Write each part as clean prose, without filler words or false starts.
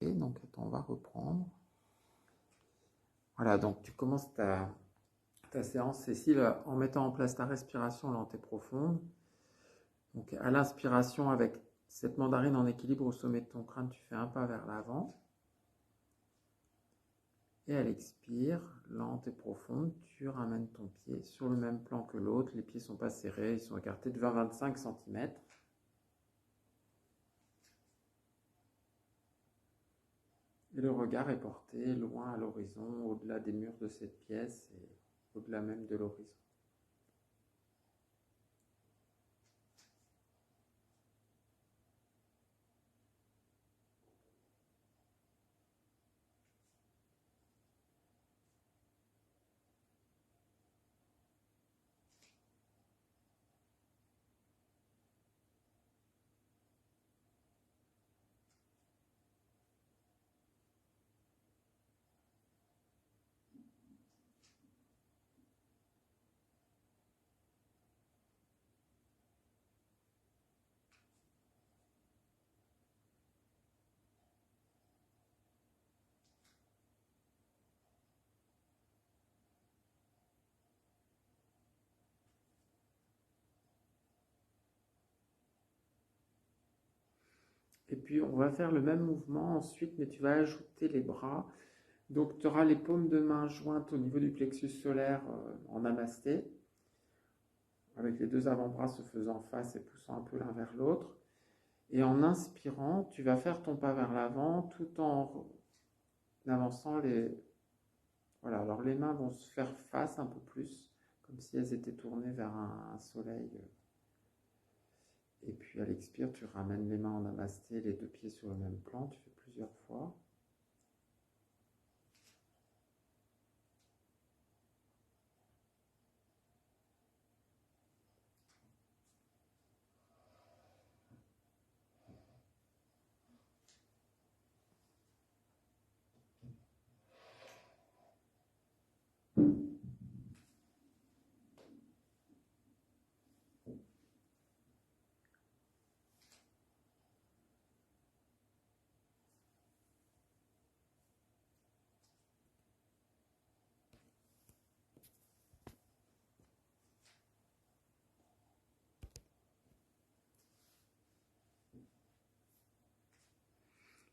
Et donc, attends, on va reprendre. Voilà, donc tu commences ta séance, Cécile, en mettant en place ta respiration lente et profonde. Donc, à l'inspiration, avec cette mandarine en équilibre au sommet de ton crâne, tu fais un pas vers l'avant. Et à l'expire, lente et profonde, tu ramènes ton pied sur le même plan que l'autre. Les pieds ne sont pas serrés, ils sont écartés de 20-25 cm. Et le regard est porté loin à l'horizon, au-delà des murs de cette pièce et au-delà même de l'horizon. Et puis on va faire le même mouvement ensuite, mais tu vas ajouter les bras. Donc tu auras les paumes de main jointes au niveau du plexus solaire en namasté, avec les deux avant-bras se faisant face et poussant un peu l'un vers l'autre. Et en inspirant, tu vas faire ton pas vers l'avant tout en avançant les... Voilà, alors les mains vont se faire face un peu plus, comme si elles étaient tournées vers un soleil. Et puis à l'expire, tu ramènes les mains en namasté, les deux pieds sur le même plan, tu fais plusieurs fois.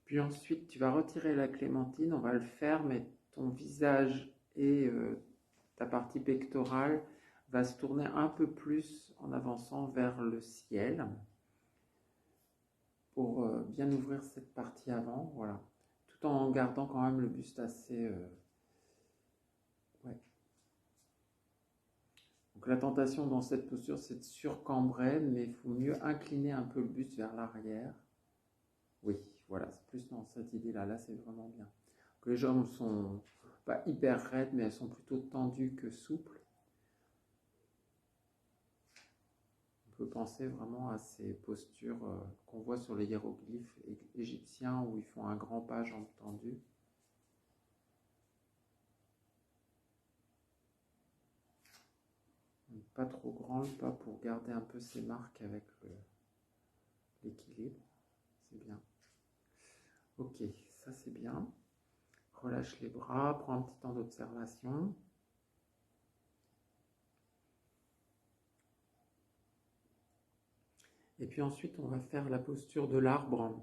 Puis ensuite, tu vas retirer la clémentine, on va le faire, mais ton visage et ta partie pectorale va se tourner un peu plus en avançant vers le ciel pour bien ouvrir cette partie avant, voilà, tout en gardant quand même le buste assez... ouais. Donc la tentation dans cette posture, c'est de surcambrer, mais il faut mieux incliner un peu le buste vers l'arrière. Oui, voilà, c'est plus dans cette idée-là. Là, c'est vraiment bien. Que les jambes sont pas hyper raides, mais elles sont plutôt tendues que souples. On peut penser vraiment à ces postures qu'on voit sur les hiéroglyphes égyptiens où ils font un grand pas jambes tendues. Pas trop grand le pas pour garder un peu ces marques avec l'équilibre. C'est bien. Ok, ça c'est bien. Relâche les bras, prends un petit temps d'observation. Et puis ensuite, on va faire la posture de l'arbre.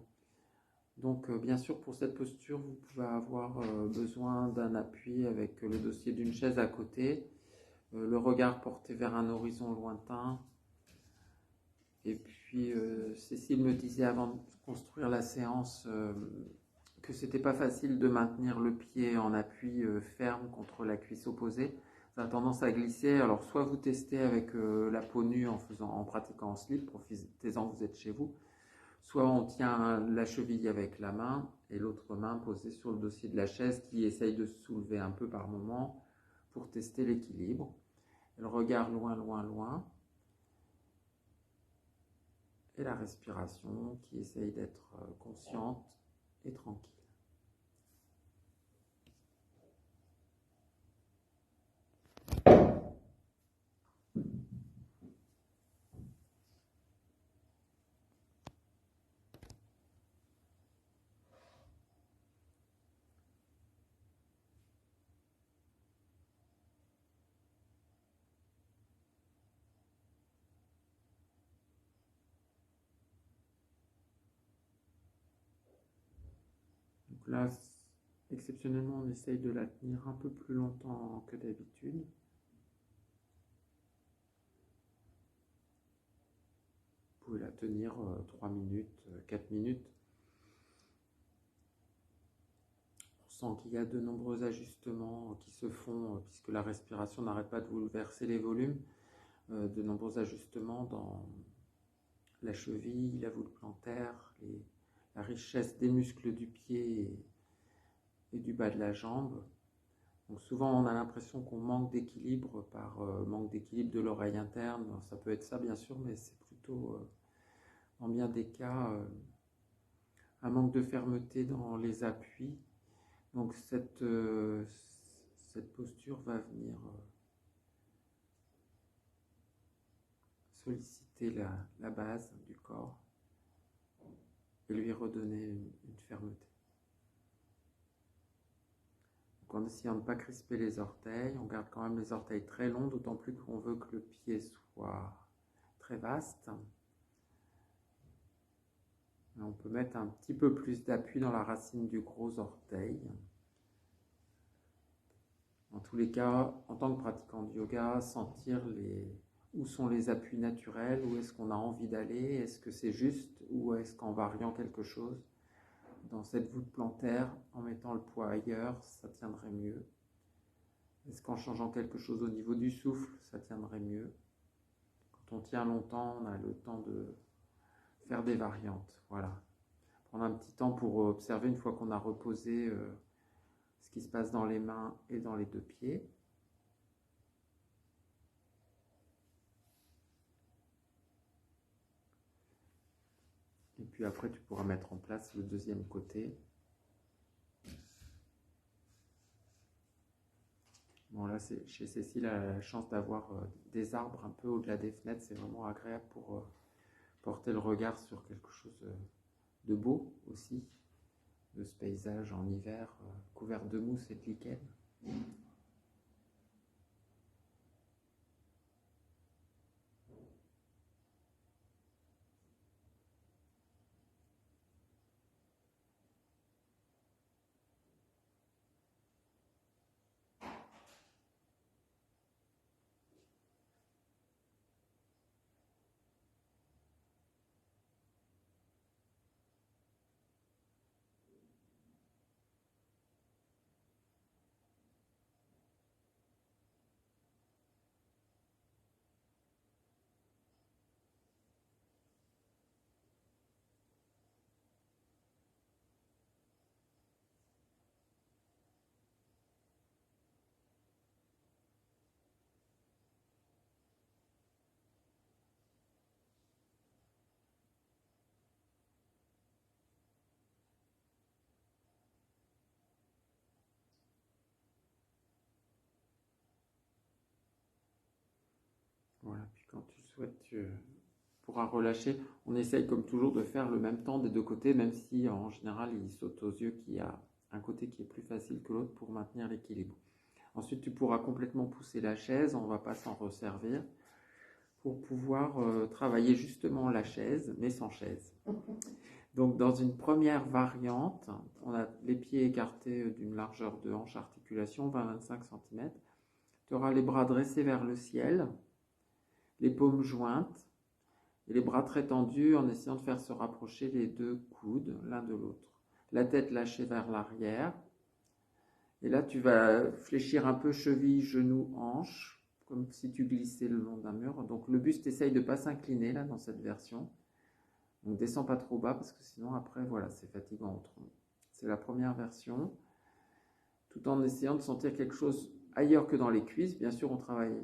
Donc, bien sûr, pour cette posture, vous pouvez avoir besoin d'un appui avec le dossier d'une chaise à côté, le regard porté vers un horizon lointain. Et puis, Cécile me disait avant de construire la séance que c'était pas facile de maintenir le pied en appui ferme contre la cuisse opposée. Ça a tendance à glisser. Alors, soit vous testez avec la peau nue en pratiquant en slip, profitez-en que vous êtes chez vous. Soit on tient la cheville avec la main et l'autre main posée sur le dossier de la chaise qui essaye de se soulever un peu par moment pour tester l'équilibre. Le regard loin, loin, loin. Et la respiration qui essaye d'être consciente et tranquille. Donc là, exceptionnellement, on essaye de la tenir un peu plus longtemps que d'habitude. Vous pouvez la tenir 3 minutes, 4 minutes. On sent qu'il y a de nombreux ajustements qui se font, puisque la respiration n'arrête pas de vous verser les volumes, de nombreux ajustements dans la cheville, la voûte plantaire, la richesse des muscles du pied et du bas de la jambe. Donc souvent on a l'impression qu'on manque d'équilibre par manque d'équilibre de l'oreille interne. Alors, ça peut être ça bien sûr, mais c'est plutôt en bien des cas un manque de fermeté dans les appuis. Donc cette posture va venir solliciter la base du corps et lui redonner une fermeté. Donc en essayant de ne pas crisper les orteils, on garde quand même les orteils très longs, d'autant plus qu'on veut que le pied soit très vaste. Et on peut mettre un petit peu plus d'appui dans la racine du gros orteil. En tous les cas, en tant que pratiquant de yoga, sentir où sont les appuis naturels, où est-ce qu'on a envie d'aller, est-ce que c'est juste ou est-ce qu'en variant quelque chose dans cette voûte plantaire, en mettant le poids ailleurs, ça tiendrait mieux. Est-ce qu'en changeant quelque chose au niveau du souffle, ça tiendrait mieux. Quand on tient longtemps, on a le temps de faire des variantes. Voilà. Prendre un petit temps pour observer une fois qu'on a reposé ce qui se passe dans les mains et dans les deux pieds. Et puis après, tu pourras mettre en place le deuxième côté. Bon, là, chez Cécile, elle a la chance d'avoir des arbres un peu au-delà des fenêtres. C'est vraiment agréable pour porter le regard sur quelque chose de beau aussi, de ce paysage en hiver, couvert de mousse et de lichen. Voilà, puis quand tu souhaites, tu pourras relâcher. On essaye comme toujours de faire le même temps des deux côtés, même si en général il saute aux yeux qu'il y a un côté qui est plus facile que l'autre pour maintenir l'équilibre. Ensuite, tu pourras complètement pousser la chaise, on ne va pas s'en resservir, pour pouvoir travailler justement la chaise, mais sans chaise. Donc dans une première variante, on a les pieds écartés d'une largeur de hanche articulation, 20-25 cm. Tu auras les bras dressés vers le ciel, les paumes jointes et les bras très tendus en essayant de faire se rapprocher les deux coudes l'un de l'autre. La tête lâchée vers l'arrière. Et là, tu vas fléchir un peu cheville, genou, hanche, comme si tu glissais le long d'un mur. Donc le buste, essaye de ne pas s'incliner là dans cette version. Donc descends pas trop bas parce que sinon après, voilà, c'est fatigant au tronc. C'est la première version. Tout en essayant de sentir quelque chose ailleurs que dans les cuisses. Bien sûr, on travaille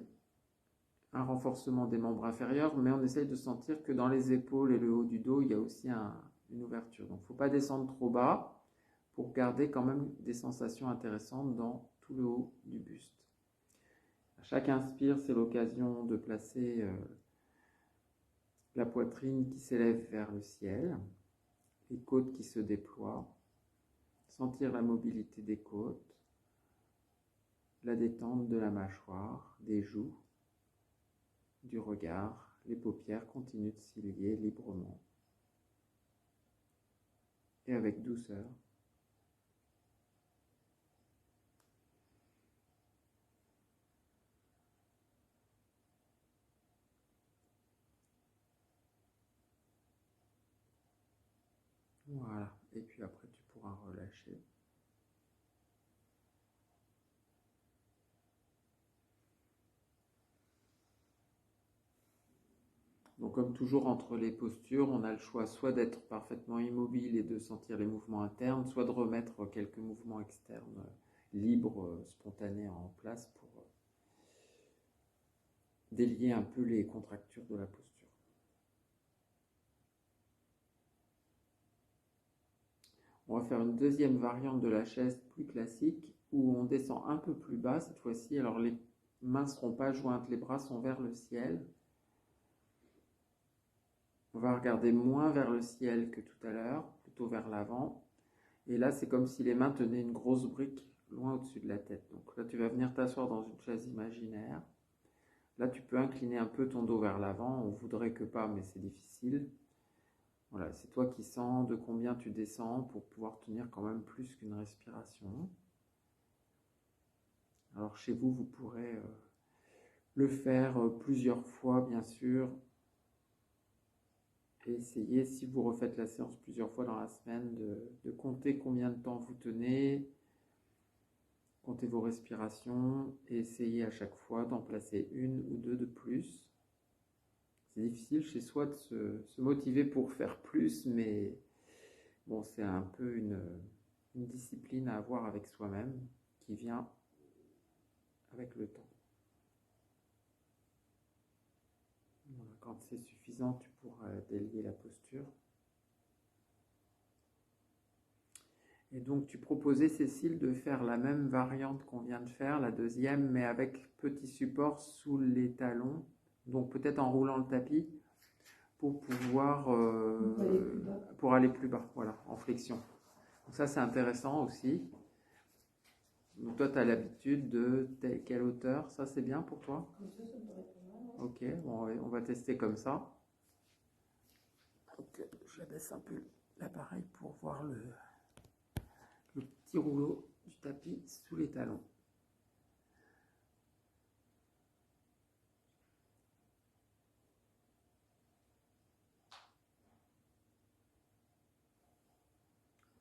un renforcement des membres inférieurs, mais on essaye de sentir que dans les épaules et le haut du dos, il y a aussi une ouverture. Donc il ne faut pas descendre trop bas pour garder quand même des sensations intéressantes dans tout le haut du buste. À chaque inspire, c'est l'occasion de placer la poitrine qui s'élève vers le ciel, les côtes qui se déploient, sentir la mobilité des côtes, la détente de la mâchoire, des joues, du regard, les paupières continuent de s'y lier librement et avec douceur. et puis après tu pourras relâcher. Donc comme toujours entre les postures, on a le choix soit d'être parfaitement immobile et de sentir les mouvements internes, soit de remettre quelques mouvements externes libres, spontanés en place pour délier un peu les contractures de la posture. On va faire une deuxième variante de la chaise plus classique où on descend un peu plus bas cette fois-ci. Alors les mains ne seront pas jointes, les bras sont vers le ciel. On va regarder moins vers le ciel que tout à l'heure, plutôt vers l'avant. Et là, c'est comme si les mains tenaient une grosse brique loin au-dessus de la tête. Donc là, tu vas venir t'asseoir dans une chaise imaginaire. Là, tu peux incliner un peu ton dos vers l'avant. On voudrait que pas, mais c'est difficile. Voilà, c'est toi qui sens de combien tu descends pour pouvoir tenir quand même plus qu'une respiration. Alors chez vous, vous pourrez le faire plusieurs fois, bien sûr. Et essayez, si vous refaites la séance plusieurs fois dans la semaine, de compter combien de temps vous tenez, comptez vos respirations et essayez à chaque fois d'en placer une ou deux de plus. C'est difficile chez soi de se motiver pour faire plus, mais bon, c'est un peu une discipline à avoir avec soi-même qui vient avec le temps. Voilà, quand c'est suffisant, tu pourras délier la posture. Et donc, tu proposais, Cécile, de faire la même variante qu'on vient de faire, la deuxième, mais avec petit support sous les talons. Donc, peut-être en roulant le tapis pour pouvoir pour aller plus bas, voilà, en flexion. Donc ça, c'est intéressant aussi. Donc, toi, tu as l'habitude de quelle hauteur? Ça, c'est bien pour toi? Comme ça me paraît pas mal. Ok, bon, on va tester comme ça. Donc, je baisse un peu l'appareil pour voir le petit rouleau du tapis sous les talons.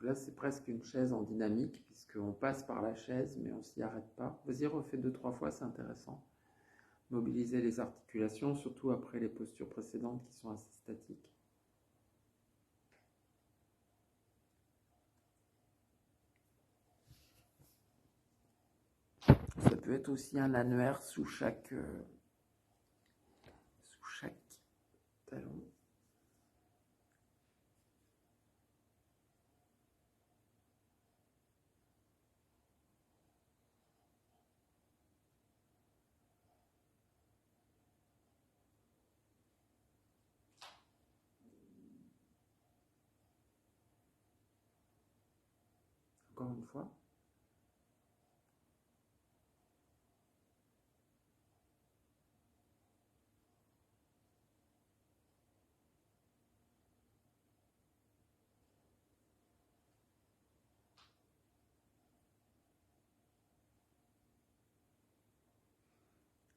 Là, c'est presque une chaise en dynamique, puisqu'on passe par la chaise, mais on s'y arrête pas. Vas-y, refais 2-3 fois, c'est intéressant. Mobiliser les articulations, surtout après les postures précédentes qui sont assez statiques. Ça peut être aussi un annulaire sous chaque talon. Encore une fois.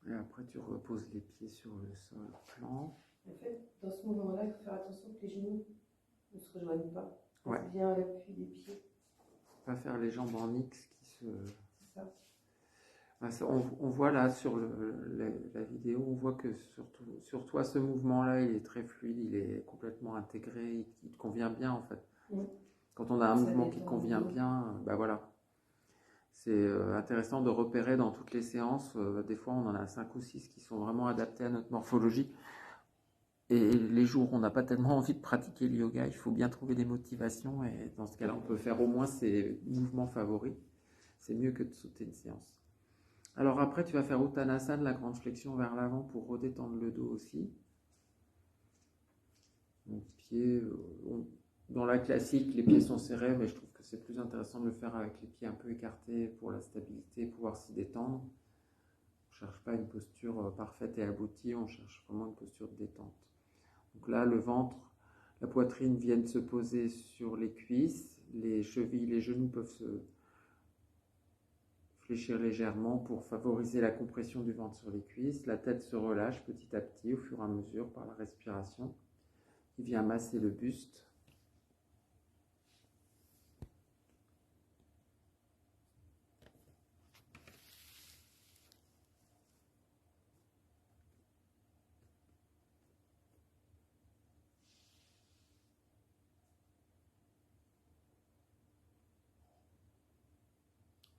Et après, tu reposes les pieds sur le sol plan. En fait, dans ce mouvement-là, il faut faire attention que les genoux ne se rejoignent pas. Ouais. Bien à l'appui des pieds. Pas faire les jambes en X qui se... C'est ça. On voit là sur la vidéo, on voit que sur toi, ce mouvement-là, il est très fluide, il est complètement intégré, il te convient bien en fait. Quand on a un mouvement qui convient bien, bah voilà. C'est intéressant de repérer dans toutes les séances, des fois on en a 5 ou 6 qui sont vraiment adaptés à notre morphologie. Et les jours où on n'a pas tellement envie de pratiquer le yoga, il faut bien trouver des motivations et dans ce cas-là, on peut faire au moins ses mouvements favoris. C'est mieux que de sauter une séance. Alors après, tu vas faire Uttanasana, la grande flexion vers l'avant pour redétendre le dos aussi. Donc, dans la classique, les pieds sont serrés, mais je trouve que c'est plus intéressant de le faire avec les pieds un peu écartés pour la stabilité, pouvoir s'y détendre. On ne cherche pas une posture parfaite et aboutie, on cherche vraiment une posture de détente. Donc là, le ventre, la poitrine viennent se poser sur les cuisses, les chevilles, les genoux peuvent se fléchir légèrement pour favoriser la compression du ventre sur les cuisses. La tête se relâche petit à petit au fur et à mesure par la respiration qui vient masser le buste.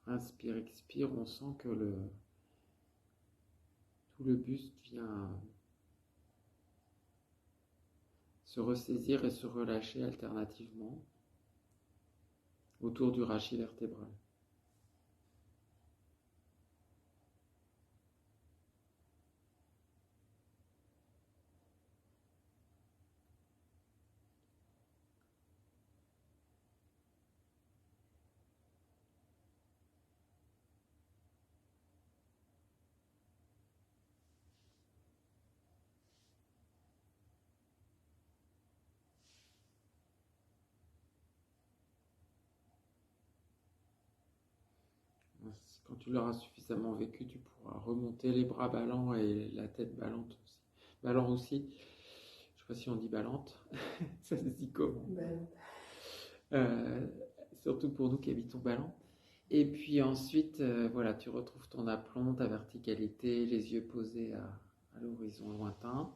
Inspire, expire, on sent que tout le buste vient se ressaisir et se relâcher alternativement autour du rachis vertébral. Quand tu l'auras suffisamment vécu, tu pourras remonter les bras ballants et la tête ballante aussi. Ballant aussi. Je ne sais pas si on dit ballante. Ça se dit comment? Surtout pour nous qui habitons Ballant. Et puis ensuite, voilà, tu retrouves ton aplomb, ta verticalité, les yeux posés à l'horizon lointain.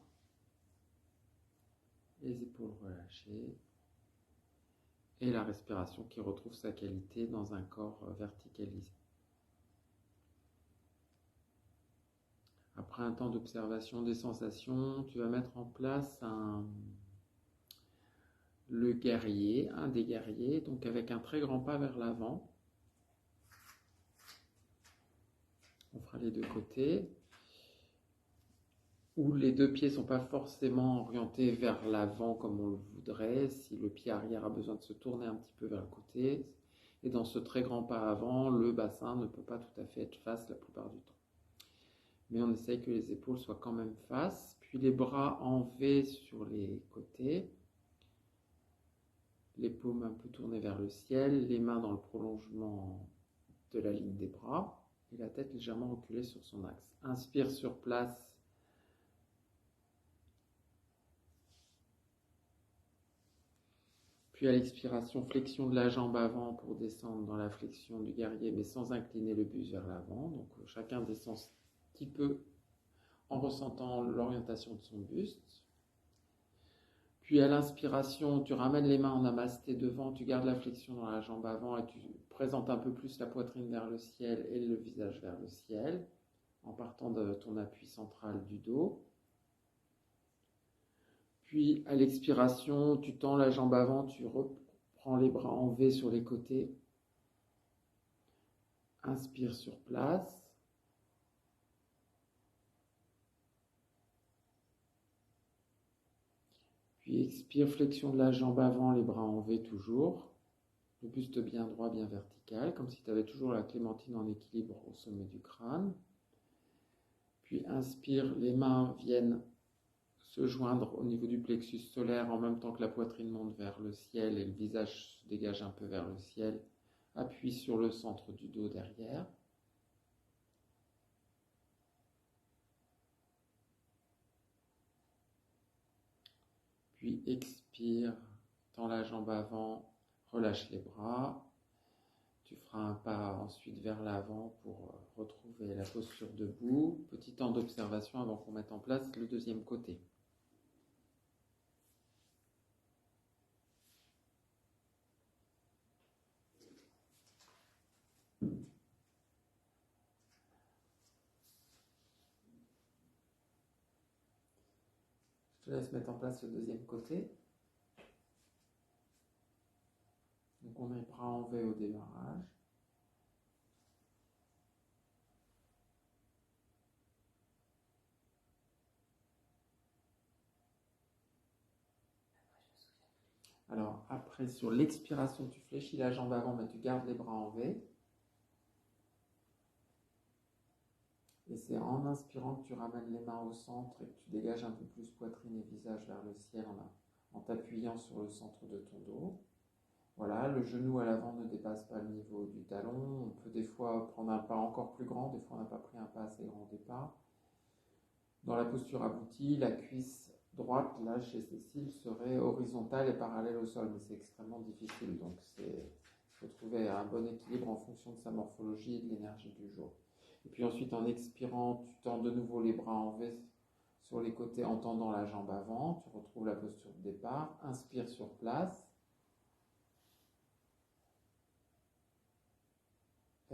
Les épaules relâchées. Et la respiration qui retrouve sa qualité dans un corps verticalisé. Après un temps d'observation des sensations, tu vas mettre en place le guerrier, un des guerriers, donc avec un très grand pas vers l'avant. On fera les deux côtés, où les deux pieds ne sont pas forcément orientés vers l'avant comme on le voudrait, si le pied arrière a besoin de se tourner un petit peu vers le côté. Et dans ce très grand pas avant, le bassin ne peut pas tout à fait être face la plupart du temps. Mais on essaye que les épaules soient quand même face, puis les bras en V sur les côtés, les paumes un peu tournées vers le ciel, les mains dans le prolongement de la ligne des bras, et la tête légèrement reculée sur son axe. Inspire sur place. Puis à l'expiration, flexion de la jambe avant pour descendre dans la flexion du guerrier, mais sans incliner le buste vers l'avant. Donc chacun descend un petit peu en ressentant l'orientation de son buste. Puis à l'inspiration, tu ramènes les mains en namasté devant, tu gardes la flexion dans la jambe avant et tu présentes un peu plus la poitrine vers le ciel et le visage vers le ciel, en partant de ton appui central du dos. Puis à l'expiration, tu tends la jambe avant, tu reprends les bras en V sur les côtés. Inspire sur place. Puis expire, flexion de la jambe avant, les bras en V toujours. Le buste bien droit, bien vertical, comme si tu avais toujours la clémentine en équilibre au sommet du crâne. Puis inspire, les mains viennent se joindre au niveau du plexus solaire en même temps que la poitrine monte vers le ciel et le visage se dégage un peu vers le ciel. Appuie sur le centre du dos derrière. Puis expire, tends la jambe avant, relâche les bras. Tu feras un pas ensuite vers l'avant pour retrouver la posture debout. Petit temps d'observation avant qu'on mette en place le deuxième côté. Je te laisse mettre en place le deuxième côté. Donc on met les bras en V au démarrage. Alors après, sur l'expiration, tu fléchis la jambe avant, mais tu gardes les bras en V. Et c'est en inspirant que tu ramènes les mains au centre et que tu dégages un peu plus poitrine et visage vers le ciel en t'appuyant sur le centre de ton dos. Voilà, le genou à l'avant ne dépasse pas le niveau du talon. On peut des fois prendre un pas encore plus grand, des fois on n'a pas pris un pas assez grand au départ. Dans la posture aboutie, la cuisse droite, là chez Cécile, serait horizontale et parallèle au sol, mais c'est extrêmement difficile. Donc il faut trouver un bon équilibre en fonction de sa morphologie et de l'énergie du jour. Et puis ensuite, en expirant, tu tends de nouveau les bras en V sur les côtés en tendant la jambe avant. Tu retrouves la posture de départ. Inspire sur place.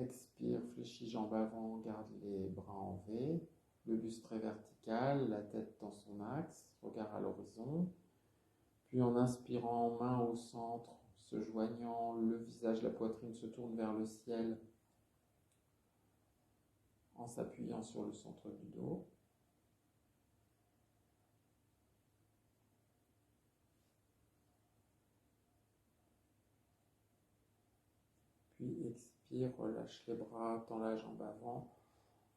Expire, fléchis jambes avant, garde les bras en V. Le buste très vertical, la tête dans son axe, regard à l'horizon. Puis en inspirant, main au centre, se joignant, le visage, la poitrine se tourne vers le ciel en s'appuyant sur le centre du dos. Puis expire, relâche les bras, tends la jambe avant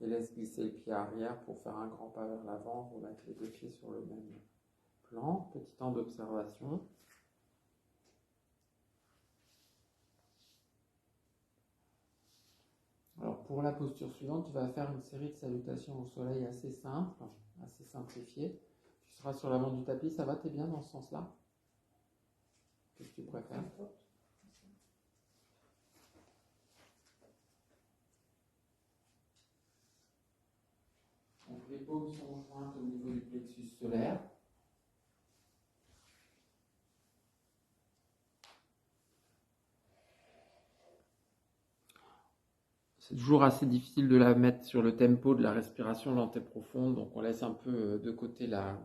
et laisse glisser le pied arrière pour faire un grand pas vers l'avant, remettre les deux pieds sur le même plan. Petit temps d'observation. Alors pour la posture suivante, tu vas faire une série de salutations au soleil assez simple, assez simplifiée. Tu seras sur l'avant du tapis, ça va, t'es bien dans ce sens-là? Qu'est-ce que tu préfères? Donc les paumes sont jointes au niveau du plexus solaire. C'est toujours assez difficile de la mettre sur le tempo de la respiration lente et profonde, donc on laisse un peu de côté la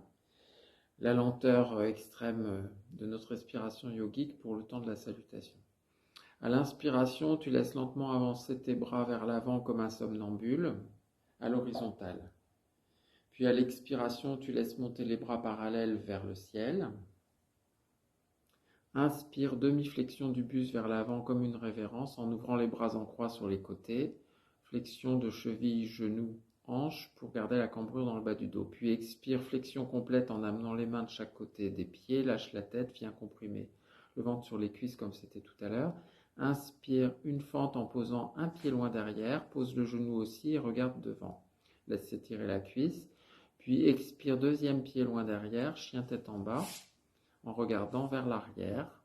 lenteur extrême de notre respiration yogique pour le temps de la salutation. À l'inspiration, tu laisses lentement avancer tes bras vers l'avant comme un somnambule, à l'horizontale. Puis à l'expiration, tu laisses monter les bras parallèles vers le ciel. Inspire, demi-flexion du buste vers l'avant comme une révérence en ouvrant les bras en croix sur les côtés. Flexion de cheville, genou, hanche pour garder la cambrure dans le bas du dos. Puis expire, flexion complète en amenant les mains de chaque côté des pieds. Lâche la tête, viens comprimer le ventre sur les cuisses comme c'était tout à l'heure. Inspire, une fente en posant un pied loin derrière. Pose le genou aussi et regarde devant. Laisse s'étirer la cuisse. Puis expire, deuxième pied loin derrière, chien tête en bas, en regardant vers l'arrière,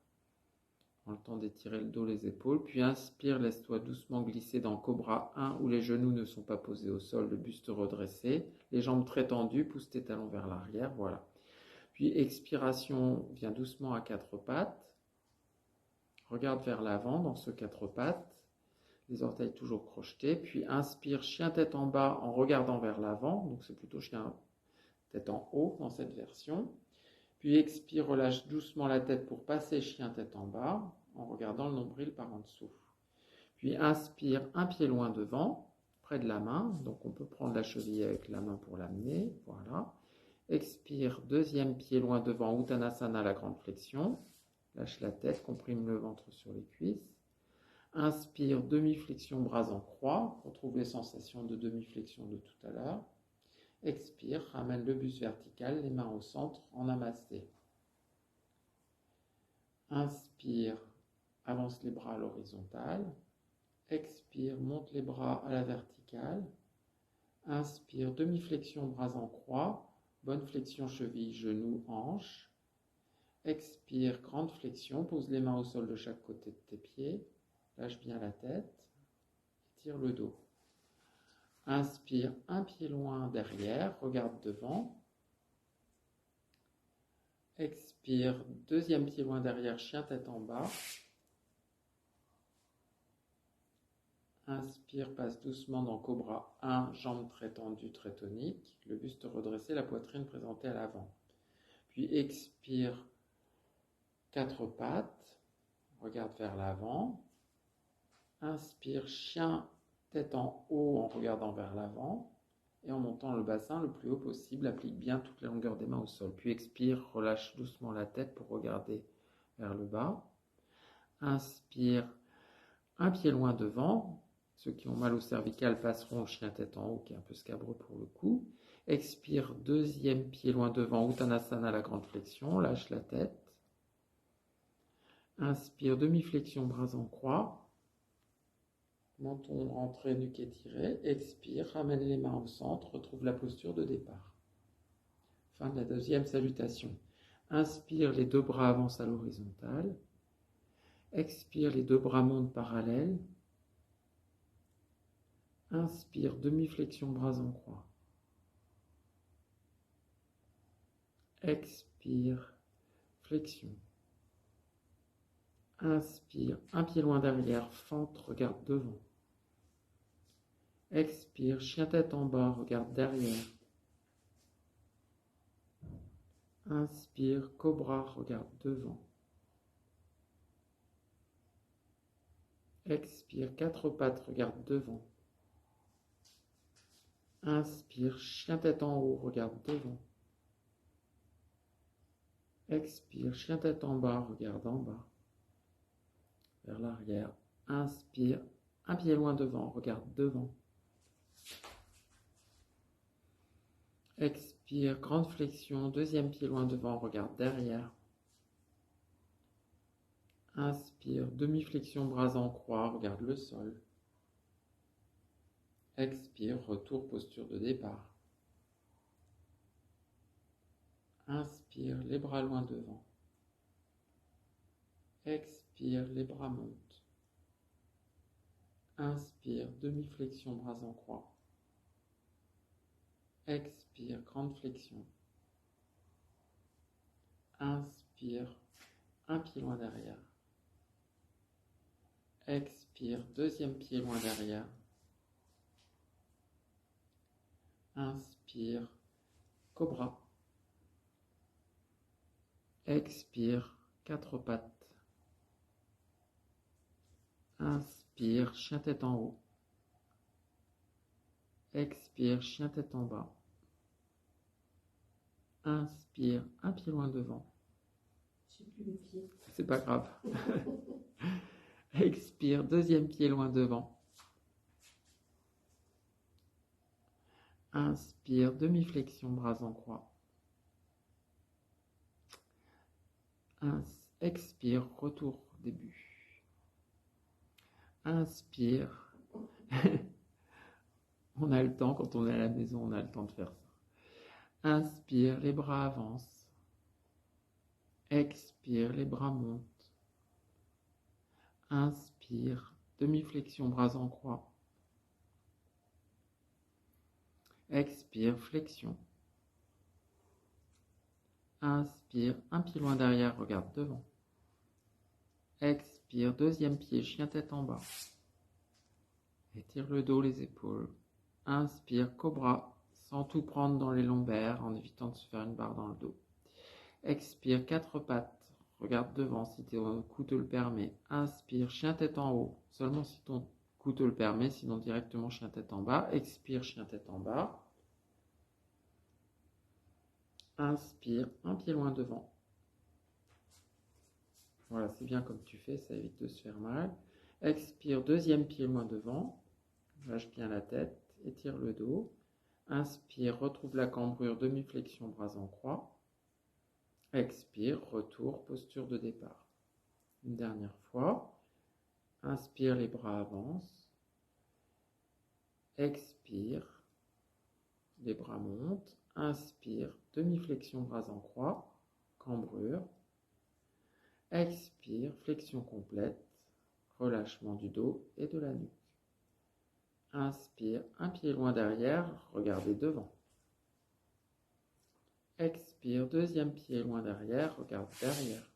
en le temps d'étirer le dos, les épaules. Puis inspire, laisse-toi doucement glisser dans Cobra 1 où les genoux ne sont pas posés au sol, le buste redressé, les jambes très tendues, pousse tes talons vers l'arrière, voilà. Puis expiration, viens doucement à quatre pattes, regarde vers l'avant dans ce quatre pattes, les orteils toujours crochetés. Puis inspire, chien tête en bas en regardant vers l'avant, donc c'est plutôt chien tête en haut dans cette version. Puis expire, relâche doucement la tête pour passer chien tête en bas en regardant le nombril par en dessous. Puis inspire, un pied loin devant, près de la main. Donc on peut prendre la cheville avec la main pour l'amener. Voilà. Expire, deuxième pied loin devant, Uttanasana, la grande flexion. Lâche la tête, comprime le ventre sur les cuisses. Inspire, demi-flexion, bras en croix. Retrouve les sensations de demi-flexion de tout à l'heure. Expire, ramène le buste vertical, les mains au centre en namasté. Inspire, avance les bras à l'horizontale. Expire, monte les bras à la verticale. Inspire, demi-flexion, bras en croix. Bonne flexion, cheville, genou, hanche. Expire, grande flexion, pose les mains au sol de chaque côté de tes pieds. Lâche bien la tête. Étire le dos. Inspire, un pied loin derrière, regarde devant. Expire, deuxième pied loin derrière, chien tête en bas. Inspire, passe doucement dans Cobra 1, jambes très tendues, très toniques. Le buste redressé, la poitrine présentée à l'avant. Puis expire, quatre pattes, regarde vers l'avant. Inspire, chien tête en haut en regardant vers l'avant. Et en montant le bassin le plus haut possible, applique bien toute la longueur des mains au sol. Puis expire, relâche doucement la tête pour regarder vers le bas. Inspire, un pied loin devant. Ceux qui ont mal au cervical passeront au chien tête en haut, qui est un peu scabreux pour le coup. Expire, deuxième pied loin devant, Uttanasana, la grande flexion. Lâche la tête. Inspire, demi-flexion, bras en croix. Menton rentré, nuque étirée. Expire, ramène les mains au centre, retrouve la posture de départ. Fin de la deuxième salutation. Inspire, les deux bras avancent à l'horizontale. Expire, les deux bras montent parallèles. Inspire, demi-flexion, bras en croix. Expire, flexion. Inspire, un pied loin derrière, fente, regarde devant. Expire, chien tête en bas, regarde derrière. Inspire, cobra, regarde devant. Expire, quatre pattes, regarde devant. Inspire, chien tête en haut, regarde devant. Expire, chien tête en bas, regarde en bas. Vers l'arrière. Inspire, un pied loin devant, regarde devant. Expire, grande flexion, deuxième pied loin devant, regarde derrière. Inspire, demi-flexion, bras en croix, regarde le sol. Expire, retour, posture de départ. Inspire, les bras loin devant. Expire, les bras montent. Inspire, demi-flexion, bras en croix. Expire, grande flexion. Inspire, un pied loin derrière. Expire, deuxième pied loin derrière. Inspire, cobra. Expire, quatre pattes. Inspire, chien tête en haut. Expire, chien tête en bas. Inspire, un pied loin devant. Je sais plus les pieds. C'est pas grave. Expire, deuxième pied loin devant. Inspire, demi-flexion, bras en croix. Expire, retour, début. Inspire. On a le temps, quand on est à la maison, on a le temps de faire ça. Inspire, les bras avancent. Expire, les bras montent. Inspire, demi-flexion, bras en croix. Expire, flexion. Inspire, un pied loin derrière, regarde devant. Expire, deuxième pied, chien tête en bas. Étire le dos, les épaules. Inspire, cobra, sans tout prendre dans les lombaires, en évitant de se faire une barre dans le dos. Expire, quatre pattes. Regarde devant si ton cou te le permet. Inspire, chien tête en haut. Seulement si ton cou te le permet, sinon directement chien tête en bas. Expire, chien tête en bas. Inspire, un pied loin devant. Voilà, c'est bien comme tu fais, ça évite de se faire mal. Expire, deuxième pied loin devant. Lâche bien la tête, étire le dos. Inspire, retrouve la cambrure, demi-flexion, bras en croix. Expire, retour, posture de départ. Une dernière fois. Inspire, les bras avancent. Expire, les bras montent. Inspire, demi-flexion, bras en croix, cambrure. Expire, flexion complète, relâchement du dos et de la nuque. Inspire, un pied loin derrière, regardez devant. Expire, deuxième pied loin derrière, regarde derrière.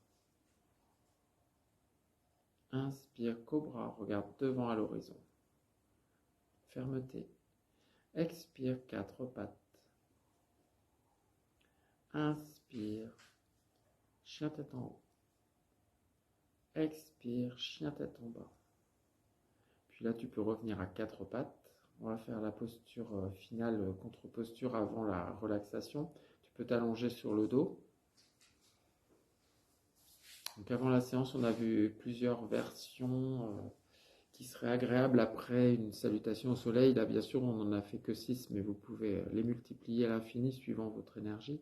Inspire, cobra, regarde devant à l'horizon. Fermeté. Expire, quatre pattes. Inspire, chien tête en haut. Expire, chien tête en bas. Puis là, tu peux revenir à quatre pattes. On va faire la posture finale, contre-posture avant la relaxation. Tu peux t'allonger sur le dos. Donc avant la séance, on a vu plusieurs versions qui seraient agréables après une salutation au soleil. Là, bien sûr, on n'en a fait que 6, mais vous pouvez les multiplier à l'infini suivant votre énergie.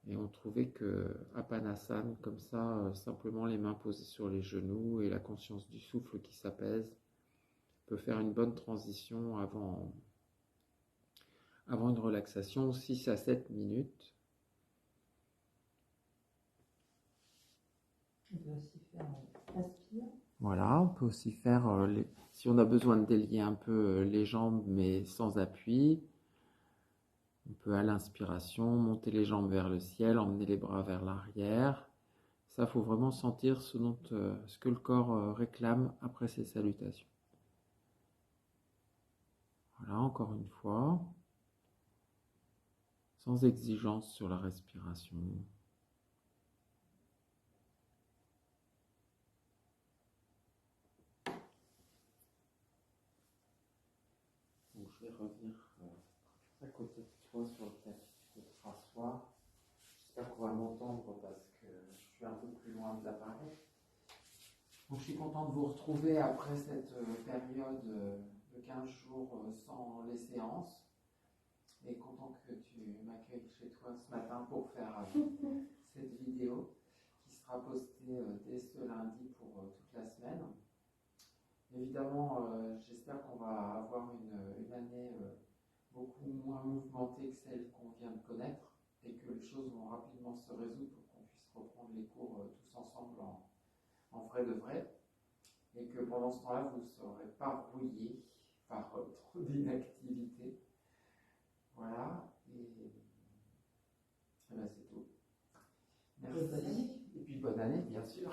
Et on trouvait que Apanasana, comme ça, simplement les mains posées sur les genoux et la conscience du souffle qui s'apaise, peut faire une bonne transition avant une relaxation, 6 à 7 minutes. On peut aussi faire inspire. Voilà, on peut aussi faire, si on a besoin de délier un peu les jambes, mais sans appui, on peut à l'inspiration monter les jambes vers le ciel, emmener les bras vers l'arrière. Ça, il faut vraiment sentir ce que le corps réclame après ces salutations. Voilà, encore une fois, sans exigence sur la respiration. Donc, je vais revenir à côté de toi sur le tapis, tu peux te rasseoir. J'espère qu'on va m'entendre parce que je suis un peu plus loin de l'appareil. Donc, je suis content de vous retrouver après cette période de 15 jours sans les séances. Et content que tu m'accueilles chez toi ce matin pour faire cette vidéo qui sera postée dès ce lundi pour toute la semaine. Évidemment, j'espère qu'on va avoir une année beaucoup moins mouvementée que celle qu'on vient de connaître et que les choses vont rapidement se résoudre pour qu'on puisse reprendre les cours tous ensemble en vrai de vrai. Et que pendant ce temps-là, vous ne serez pas rouillés par trop d'inactivité. Voilà, et ben c'est tout. Merci. Et puis bonne année, bien sûr.